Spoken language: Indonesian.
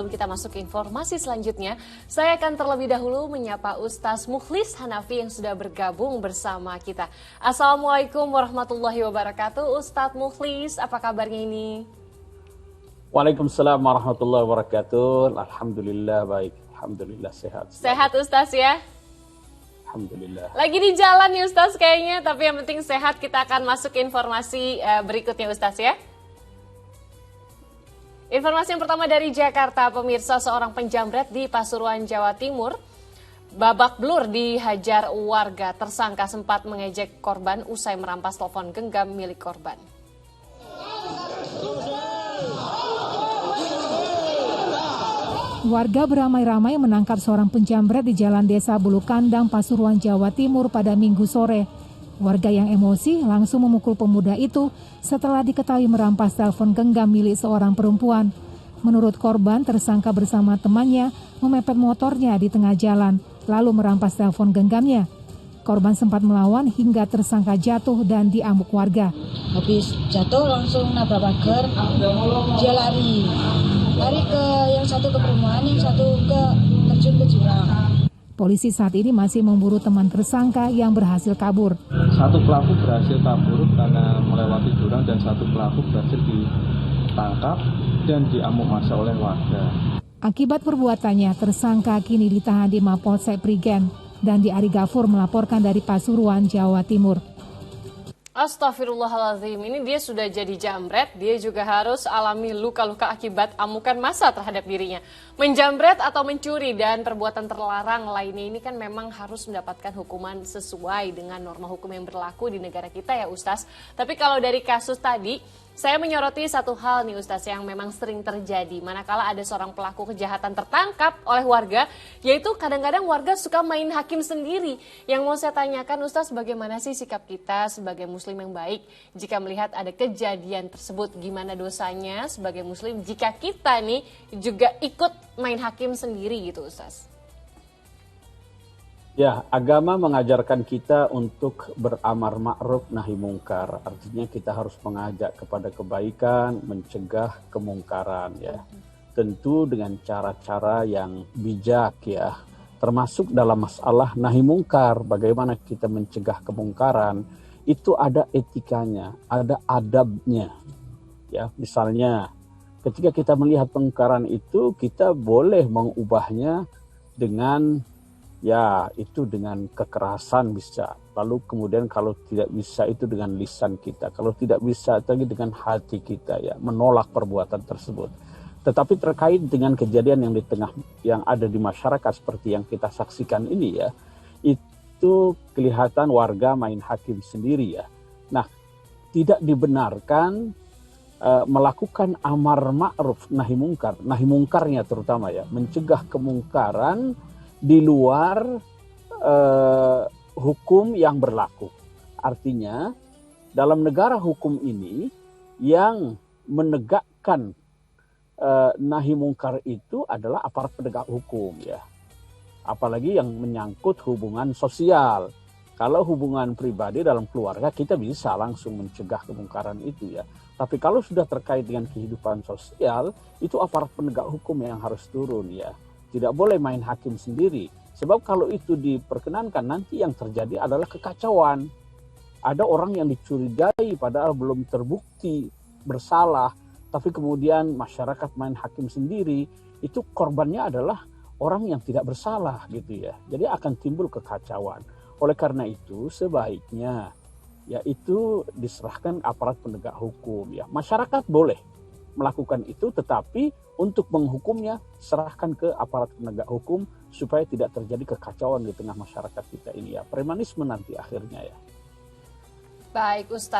Sebelum kita masuk ke informasi selanjutnya, saya akan terlebih dahulu menyapa Ustaz Mukhlis Hanafi yang sudah bergabung bersama kita. Assalamualaikum warahmatullahi wabarakatuh. Ustaz Mukhlis, apa kabarnya ini? Waalaikumsalam warahmatullahi wabarakatuh. Alhamdulillah baik. Alhamdulillah sehat. Sehat Ustaz ya? Alhamdulillah. Lagi di jalan nih Ustaz kayaknya, tapi yang penting sehat. Kita akan masuk ke informasi berikutnya Ustaz ya. Informasi yang pertama dari Jakarta, pemirsa, seorang penjamret di Pasuruan, Jawa Timur babak belur dihajar warga. Tersangka sempat mengejek korban usai merampas telepon genggam milik korban. Warga beramai-ramai menangkap seorang penjamret di Jalan Desa Bulu Kandang, Pasuruan, Jawa Timur pada Minggu sore. Warga yang emosi langsung memukul pemuda itu setelah diketahui merampas telepon genggam milik seorang perempuan. Menurut korban, tersangka bersama temannya memepet motornya di tengah jalan, lalu merampas telepon genggamnya. Korban sempat melawan hingga tersangka jatuh dan diamuk warga. Habis jatuh langsung nabrak pagar, dia lari ke yang satu ke perumahan, yang satu ke terjun ke jurang. Polisi saat ini masih memburu teman tersangka yang berhasil kabur. Satu pelaku berhasil kabur karena melewati jurang dan satu pelaku berhasil ditangkap dan diamuk massa oleh warga. Akibat perbuatannya, tersangka kini ditahan di Mapolsek Prigen dan di Ari Gafur melaporkan dari Pasuruan, Jawa Timur. Astagfirullahaladzim, ini dia sudah jadi jambret, dia juga harus alami luka-luka akibat amukan massa terhadap dirinya. Menjambret atau mencuri dan perbuatan terlarang lainnya ini kan memang harus mendapatkan hukuman sesuai dengan norma hukum yang berlaku di negara kita ya Ustaz. Tapi kalau dari kasus tadi, saya menyoroti satu hal nih Ustaz yang memang sering terjadi. Manakala ada seorang pelaku kejahatan tertangkap oleh warga, yaitu kadang-kadang warga suka main hakim sendiri. Yang mau saya tanyakan Ustaz, bagaimana sih sikap kita sebagai muslim yang baik jika melihat ada kejadian tersebut? Gimana dosanya sebagai muslim jika kita nih juga ikut main hakim sendiri gitu Ustaz? Ya, agama mengajarkan kita untuk beramar ma'ruf nahi mungkar. Artinya kita harus mengajak kepada kebaikan, mencegah kemungkaran ya. Tentu dengan cara-cara yang bijak ya. Termasuk dalam masalah nahi mungkar, bagaimana kita mencegah kemungkaran, itu ada etikanya, ada adabnya. Ya, misalnya ketika kita melihat kemungkaran itu, kita boleh mengubahnya dengan ya itu dengan kekerasan bisa. Lalu kemudian kalau tidak bisa itu dengan lisan kita. Kalau tidak bisa lagi dengan hati kita ya, menolak perbuatan tersebut. Tetapi terkait dengan kejadian yang di tengah yang ada di masyarakat seperti yang kita saksikan ini ya, itu kelihatan warga main hakim sendiri ya. Nah, tidak dibenarkan melakukan amar ma'ruf nahi mungkar. Nahi mungkarnya terutama ya, mencegah kemungkaran di luar hukum yang berlaku. Artinya dalam negara hukum ini yang menegakkan nahi mungkar itu adalah aparat penegak hukum ya. Apalagi yang menyangkut hubungan sosial. Kalau hubungan pribadi dalam keluarga kita bisa langsung mencegah kemungkaran itu ya. Tapi kalau sudah terkait dengan kehidupan sosial, itu aparat penegak hukum yang harus turun ya. Tidak boleh main hakim sendiri. Sebab kalau itu diperkenankan, nanti yang terjadi adalah kekacauan. Ada orang yang dicurigai padahal belum terbukti bersalah. Tapi kemudian masyarakat main hakim sendiri. Itu korbannya adalah orang yang tidak bersalah gitu ya. Jadi akan timbul kekacauan. Oleh karena itu sebaiknya yaitu diserahkan aparat penegak hukum. Ya. Masyarakat boleh melakukan itu, tetapi untuk menghukumnya serahkan ke aparat penegak hukum supaya tidak terjadi kekacauan di tengah masyarakat kita ini ya. Premanisme nanti akhirnya ya. Baik Ustaz.